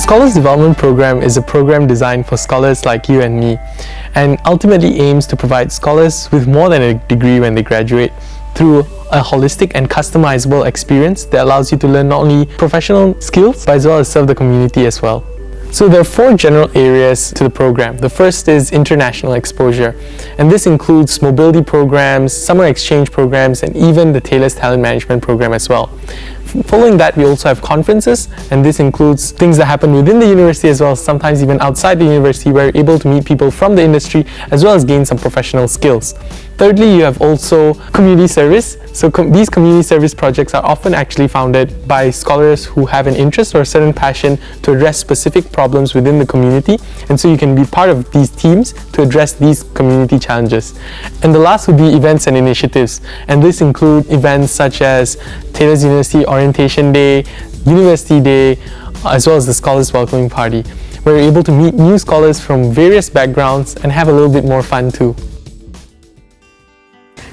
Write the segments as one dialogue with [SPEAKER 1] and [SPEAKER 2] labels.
[SPEAKER 1] Scholars Development Program is a program designed for scholars like you and me, and ultimately aims to provide scholars with more than a degree when they graduate through a holistic and customizable experience that allows you to learn not only professional skills, but as well as serve the community as well. So there are 4 general areas to the program. The first is international exposure, and this includes mobility programs, summer exchange programs, and even the Taylor's Talent Management program as well. Following that, we also have conferences, and this includes things that happen within the university as well as sometimes even outside the university, where you're able to meet people from the industry as well as gain some professional skills. Thirdly, you have also community service. So these community service projects are often actually founded by scholars who have an interest or a certain passion to address specific problems within the community, and so you can be part of these teams to address these community challenges. And the last would be events and initiatives, and this include events such as Taylor's University Orientation Day, University Day, as well as the Scholars Welcoming Party, where you're able to meet new scholars from various backgrounds and have a little bit more fun too.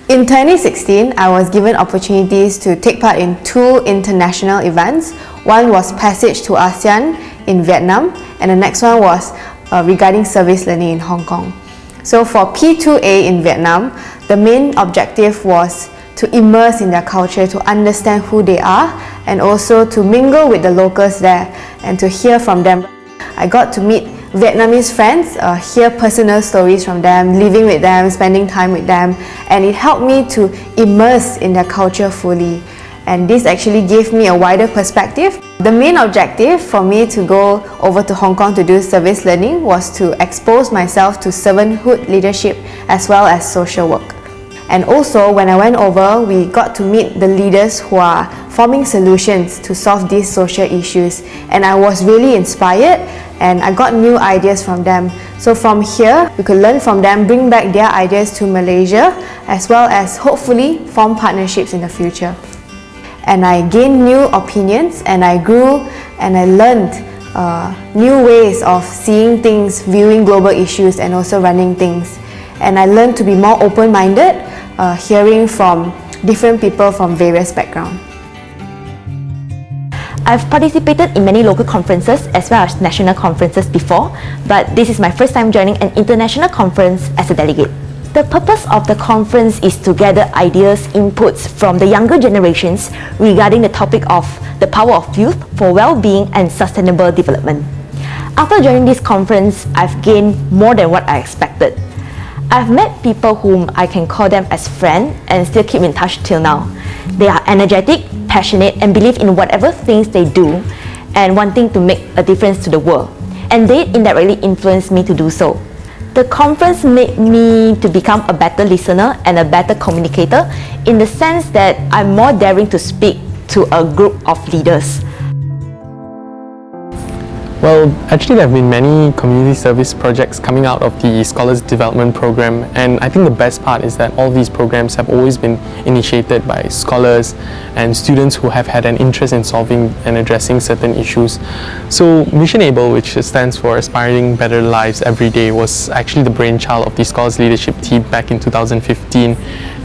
[SPEAKER 2] In 2016, I was given opportunities to take part in 2 international events. One was Passage to ASEAN in Vietnam, and the next one was regarding service learning in Hong Kong. So for P2A in Vietnam, the main objective was to immerse in their culture, to understand who they are, and also to mingle with the locals there and to hear from them. I got to meet Vietnamese friends, hear personal stories from them, living with them, spending time with them, and it helped me to immerse in their culture fully. And this actually gave me a wider perspective. The main objective for me to go over to Hong Kong to do service learning was to expose myself to servanthood leadership as well as social work. And also, when I went over, we got to meet the leaders who are forming solutions to solve these social issues. And I was really inspired, and I got new ideas from them. So from here, we could learn from them, bring back their ideas to Malaysia, as well as hopefully form partnerships in the future. And I gained new opinions, and I grew, and I learned new ways of seeing things, viewing global issues, and also running things. And I learned to be more open-minded, hearing from different people from various backgrounds.
[SPEAKER 3] I've participated in many local conferences as well as national conferences before, but this is my first time joining an international conference as a delegate. The purpose of the conference is to gather ideas, inputs from the younger generations regarding the topic of the power of youth for well-being and sustainable development. After joining this conference, I've gained more than what I expected. I've met people whom I can call them as friends and still keep in touch till now. They are energetic, passionate, and believe in whatever things they do and wanting to make a difference to the world. And they indirectly influenced me to do so. The conference made me to become a better listener and a better communicator in the sense that I'm more daring to speak to a group of leaders.
[SPEAKER 1] Well, actually there have been many community service projects coming out of the Scholars Development Program, and I think the best part is that all these programs have always been initiated by scholars and students who have had an interest in solving and addressing certain issues. So Mission Able, which stands for Aspiring Better Lives Every Day, was actually the brainchild of the Scholars Leadership team back in 2015,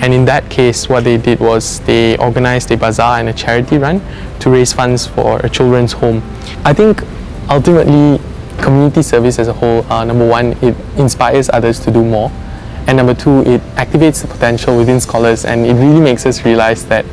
[SPEAKER 1] and in that case what they did was they organized a bazaar and a charity run to raise funds for a children's home. I think ultimately, community service as a whole, number one, it inspires others to do more, and number two, it activates the potential within scholars, and it really makes us realize that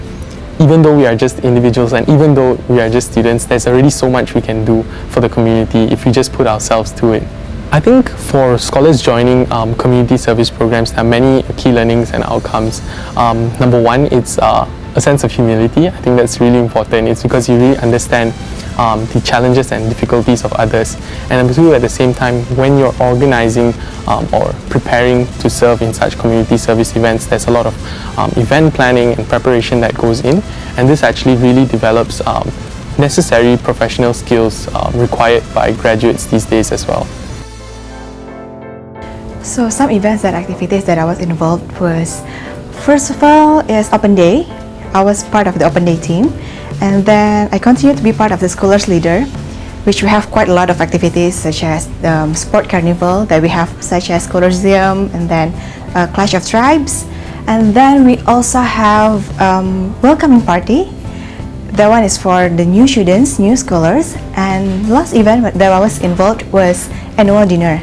[SPEAKER 1] even though we are just individuals and even though we are just students, there's already so much we can do for the community if we just put ourselves to it. I think for scholars joining community service programs, there are many key learnings and outcomes. Number one, it's a sense of humility. I think that's really important. It's because you really understand the challenges and difficulties of others. And number two, at the same time, when you're organizing or preparing to serve in such community service events, there's a lot of event planning and preparation that goes in, and this actually really develops necessary professional skills required by graduates these days as well.
[SPEAKER 4] So some events and activities that I was involved was, first of all, is Open Day. I was part of the Open Day team, and then I continued to be part of the Scholars Leader, which we have quite a lot of activities such as Sport Carnival that we have, such as Colosseum, and then Clash of Tribes, and then we also have Welcoming Party That one is for the new students, new scholars, and last event that I was involved was annual dinner.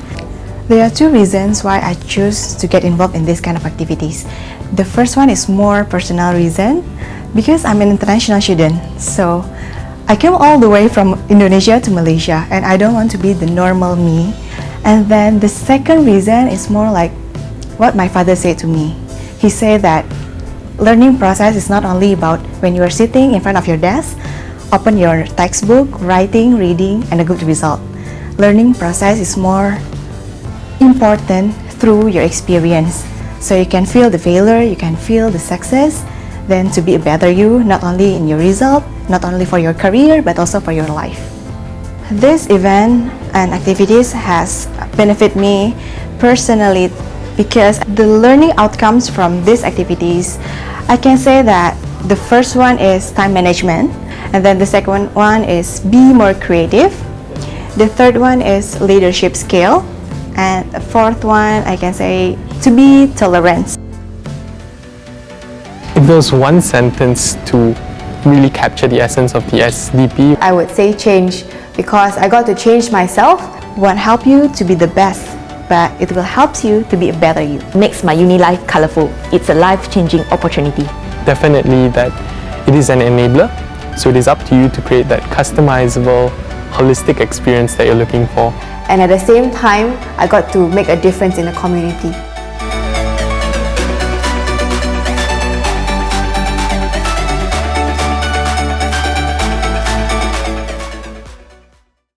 [SPEAKER 4] There are two reasons why I choose to get involved in this kind of activities. The first one is more personal reason, because I'm an international student. So I came all the way from Indonesia to Malaysia and I don't want to be the normal me. And then the second reason is more like what my father said to me. He said that learning process is not only about when you are sitting in front of your desk, open your textbook, writing, reading, and a good result. Learning process is more important through your experience. So you can feel the failure, you can feel the success, then to be a better you, not only in your result, not only for your career, but also for your life. This event and activities has benefited me personally because the learning outcomes from these activities, I can say that the first one is time management, and then the second one is be more creative. The third one is leadership skill, and the fourth one I can say to be tolerant.
[SPEAKER 1] If there was one sentence to really capture the essence of the SDP,
[SPEAKER 2] I would say change, because I got to change myself.
[SPEAKER 4] Won't help you to be the best, but it will help you to be a better you.
[SPEAKER 3] Makes my uni life colourful. It's a life-changing opportunity.
[SPEAKER 1] definitely that it is an enabler. So it is up to you to create that customizable, holistic experience that you're looking for.
[SPEAKER 2] And at the same time, I got to make a difference in the community.